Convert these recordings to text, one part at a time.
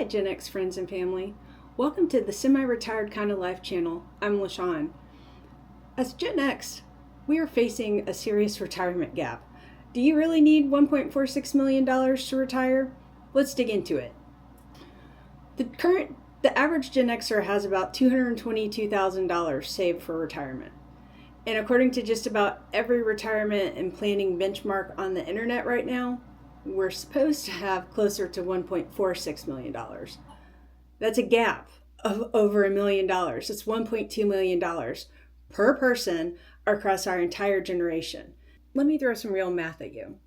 Hi, Gen X friends and family. Welcome to the Semi-Retired Kind of Life channel. I'm LaShawn. As Gen X, we are facing a serious retirement gap. Do you really need $1.46 million to retire? Let's dig into it. The average Gen Xer has about $222,000 saved for retirement. And according to just about every retirement and planning benchmark on the internet right now, we're supposed to have closer to $1.46 million. That's a gap of over $1 million. It's $1.2 million per person across our entire generation. Let me throw some real math at you.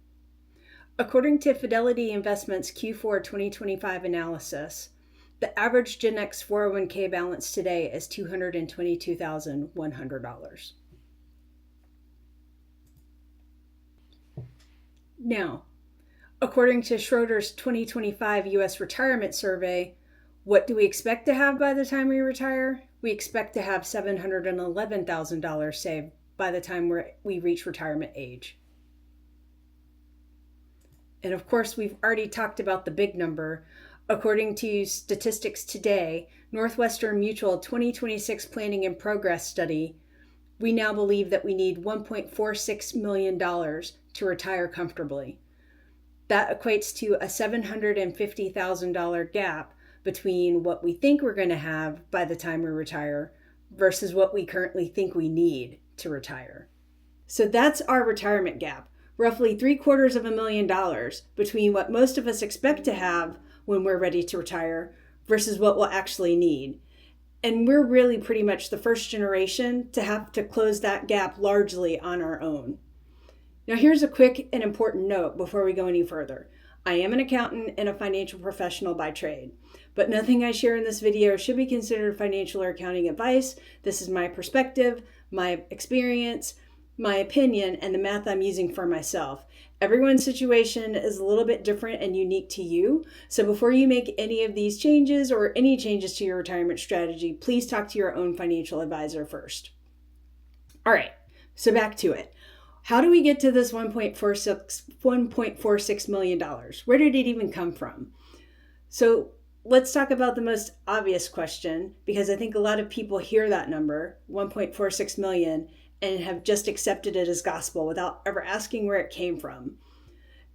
According to Fidelity Investments Q4 2025 analysis, the average Gen X 401k balance today is $222,100. Now, according to Schroeder's 2025 U.S. Retirement Survey, what do we expect to have by the time we retire? We expect to have $711,000 saved by the time we reach retirement age. And of course, we've already talked about the big number. According to Statistics Today, Northwestern Mutual 2026 Planning and Progress Study, we now believe that we need $1.46 million to retire comfortably. That equates to a $750,000 gap between what we think we're going to have by the time we retire versus what we currently think we need to retire. So that's our retirement gap, roughly $750,000 between what most of us expect to have when we're ready to retire versus what we'll actually need. And we're really pretty much the first generation to have to close that gap largely on our own. Now, here's a quick and important note before we go any further. I am an accountant and a financial professional by trade, but nothing I share in this video should be considered financial or accounting advice. This is my perspective, my experience, my opinion, and the math I'm using for myself. Everyone's situation is a little bit different and unique to you. So before you make any of these changes or any changes to your retirement strategy, please talk to your own financial advisor first. All right, so back to it. How do we get to this $1.46 million? Where did it even come from? So let's talk about the most obvious question, because I think a lot of people hear that number, 1.46 million, and have just accepted it as gospel without ever asking where it came from.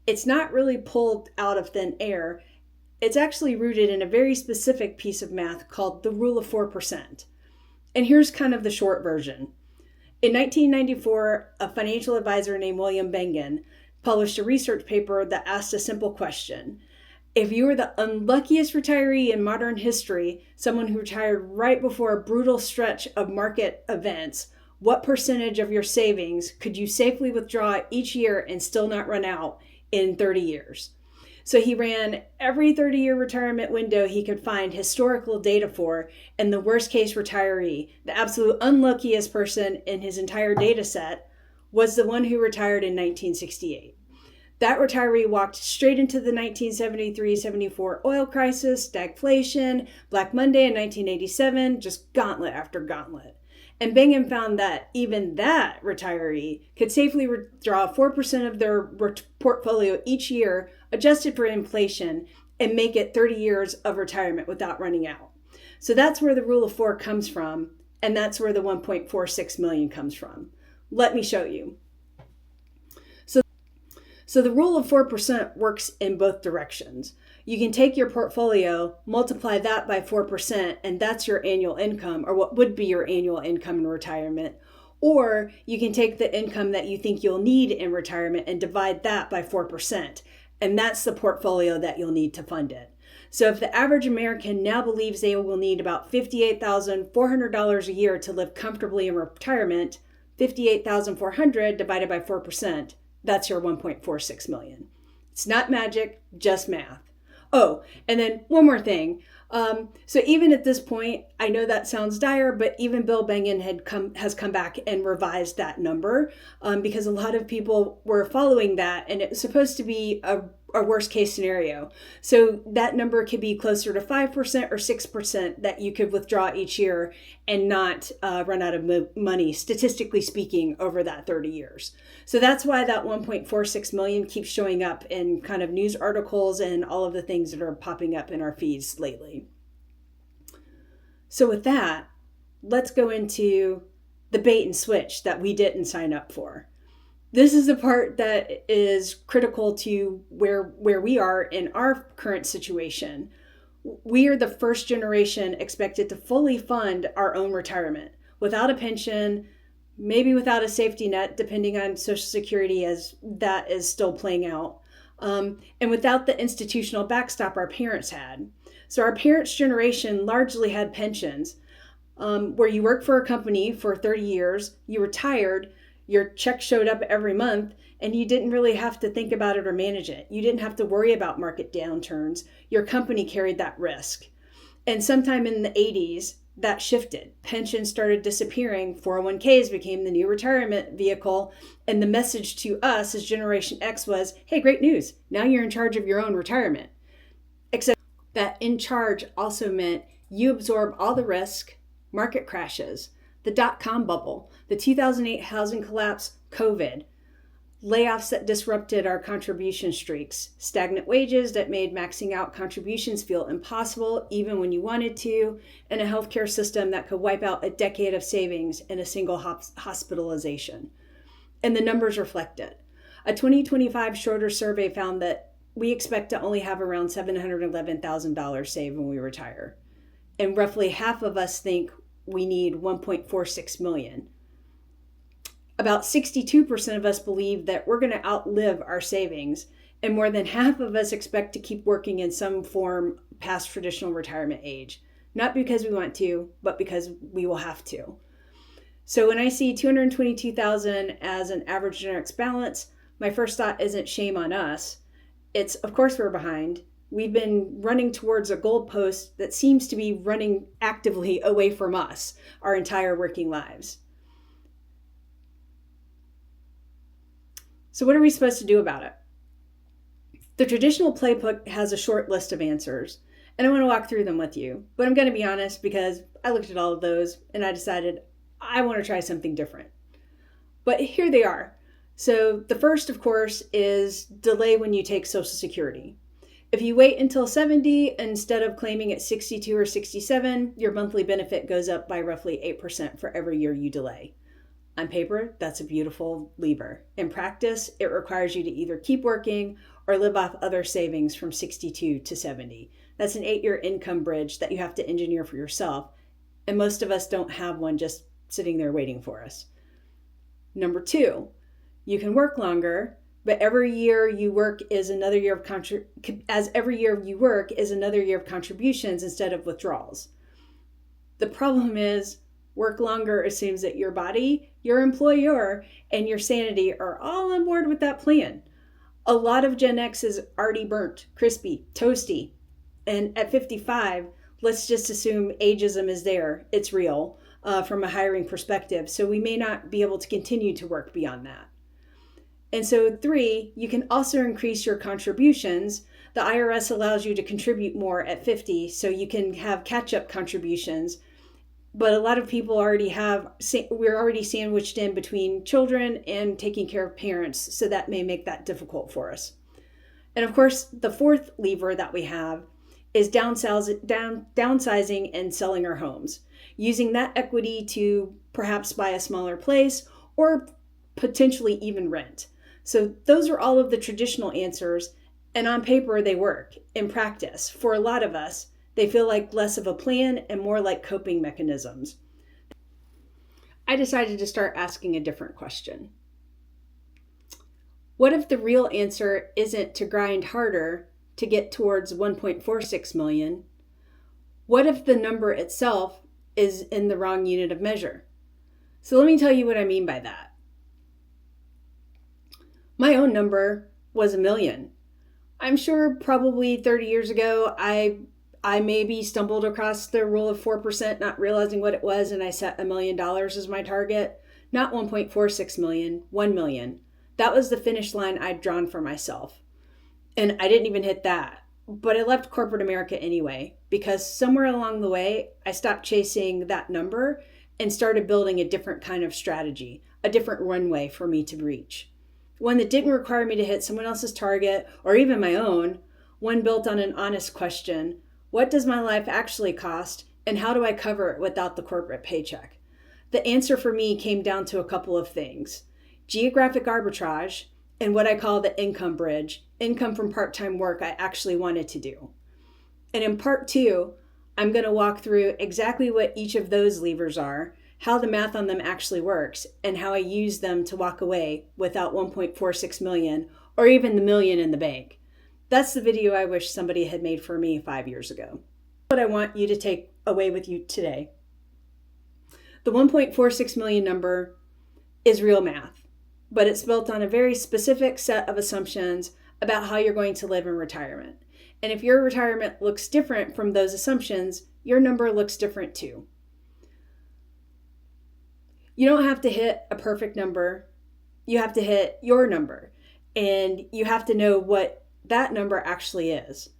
It's not really pulled out of thin air. It's actually rooted in a very specific piece of math called the rule of 4%. And here's kind of the short version. In 1994, a financial advisor named William Bengen published a research paper that asked a simple question. If you were the unluckiest retiree in modern history, someone who retired right before a brutal stretch of market events, what percentage of your savings could you safely withdraw each year and still not run out in 30 years? So he ran every 30-year retirement window he could find historical data for, and the worst case retiree, the absolute unluckiest person in his entire data set, was the one who retired in 1968. That retiree walked straight into the 1973-74 oil crisis, stagflation, Black Monday in 1987, just gauntlet after gauntlet. And Bingham found that even that retiree could safely withdraw 4% of their portfolio each year, adjusted for inflation, and make it 30 years of retirement without running out. So that's where the rule of 4 comes from, and that's where the 1.46 million comes from. Let me show you. So the rule of 4% works in both directions. You can take your portfolio, multiply that by 4%, and that's your annual income, or what would be your annual income in retirement. Or you can take the income that you think you'll need in retirement and divide that by 4%. And that's the portfolio that you'll need to fund it. So if the average American now believes they will need about $58,400 a year to live comfortably in retirement, $58,400 divided by 4%, that's your 1.46 million. It's not magic, just math. Oh, and then one more thing. So even at this point, I know that sounds dire, but even Bill Bengen has come back and revised that number because a lot of people were following that, and it was supposed to be a worst case scenario. So that number could be closer to 5% or 6% that you could withdraw each year and not run out of money, statistically speaking, over that 30 years. So that's why that 1.46 million keeps showing up in kind of news articles and all of the things that are popping up in our feeds lately. So with that, let's go into the bait and switch that we didn't sign up for. This is the part that is critical to where we are in our current situation. We are the first generation expected to fully fund our own retirement without a pension, maybe without a safety net, depending on Social Security as that is still playing out, and without the institutional backstop our parents had. So our parents' generation largely had pensions where you worked for a company for 30 years, you retired, your check showed up every month, and you didn't really have to think about it or manage it. You didn't have to worry about market downturns. Your company carried that risk. And sometime in the 80s, that shifted. Pensions started disappearing. 401ks became the new retirement vehicle. And the message to us as Generation X was, hey, great news. Now you're in charge of your own retirement. Except that in charge also meant you absorb all the risk, market crashes, the dot-com bubble, the 2008 housing collapse, COVID, layoffs that disrupted our contribution streaks, stagnant wages that made maxing out contributions feel impossible even when you wanted to, and a healthcare system that could wipe out a decade of savings in a single hospitalization. And the numbers reflect it. A 2025 Schroeder survey found that we expect to only have around $711,000 saved when we retire. And roughly half of us think we need 1.46 million. About 62% of us believe that we're going to outlive our savings, and more than half of us expect to keep working in some form past traditional retirement age, not because we want to, but because we will have to. So when I see 222,000 as an average Gen X balance, my first thought isn't shame on us. It's, of course, we're behind. We've been running towards a goalpost that seems to be running actively away from us our entire working lives. So what are we supposed to do about it? The traditional playbook has a short list of answers, and I want to walk through them with you. But I'm going to be honest because I looked at all of those and I decided I want to try something different. But here they are. So the first, of course, is delay when you take Social Security. If you wait until 70 instead of claiming at 62 or 67, your monthly benefit goes up by roughly 8% for every year you delay. On paper, that's a beautiful lever. In practice, it requires you to either keep working or live off other savings from 62 to 70. That's an 8-year income bridge that you have to engineer for yourself, and most of us don't have one just sitting there waiting for us. Number 2, you can work longer, but every year you work is another year of every year you work is another year of contributions instead of withdrawals. The problem is work longer assumes that your body, your employer, and your sanity are all on board with that plan. A lot of Gen X is already burnt, crispy, toasty. And at 55, let's just assume ageism is there. It's real from a hiring perspective. So we may not be able to continue to work beyond that. And so 3, you can also increase your contributions. The IRS allows you to contribute more at 50, so you can have catch-up contributions. But a lot of people we're already sandwiched in between children and taking care of parents, so that may make that difficult for us. And of course, the 4th lever that we have is downsizing and selling our homes, using that equity to perhaps buy a smaller place or potentially even rent. So those are all of the traditional answers, and on paper they work. In practice, for a lot of us, they feel like less of a plan and more like coping mechanisms. I decided to start asking a different question. What if the real answer isn't to grind harder to get towards 1.46 million? What if the number itself is in the wrong unit of measure? So let me tell you what I mean by that. My own number was 1 million. I'm sure probably 30 years ago, I maybe stumbled across the rule of 4%, not realizing what it was, and I set $1 million as my target. Not 1.46 million, 1 million. That was the finish line I'd drawn for myself. And I didn't even hit that. But I left corporate America anyway, because somewhere along the way, I stopped chasing that number and started building a different kind of strategy, a different runway for me to reach. One that didn't require me to hit someone else's target or even my own, one built on an honest question: what does my life actually cost, and how do I cover it without the corporate paycheck? The answer for me came down to a couple of things: geographic arbitrage and what I call the income bridge, income from part-time work I actually wanted to do. And in part 2, I'm going to walk through exactly what each of those levers are, how the math on them actually works, and how I use them to walk away without 1.46 million or even the million in the bank. That's the video I wish somebody had made for me 5 years ago. What I want you to take away with you today. The 1.46 million number is real math, but it's built on a very specific set of assumptions about how you're going to live in retirement. And if your retirement looks different from those assumptions, your number looks different too. You don't have to hit a perfect number. You have to hit your number, and you have to know what that number actually is.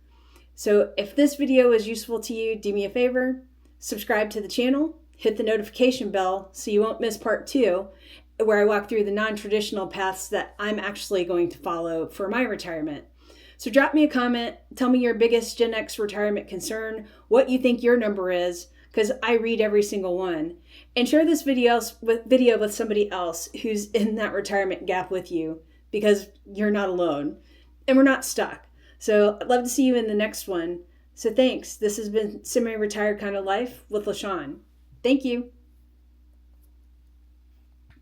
So if this video is useful to you, do me a favor, subscribe to the channel, hit the notification bell so you won't miss part 2, where I walk through the non-traditional paths that I'm actually going to follow for my retirement. So drop me a comment, tell me your biggest Gen X retirement concern, what you think your number is, because I read every single one. And share this video with somebody else who's in that retirement gap with you, because you're not alone and we're not stuck. So I'd love to see you in the next one. So thanks. This has been Semi-Retired Kind of Life with LaShawn. Thank you.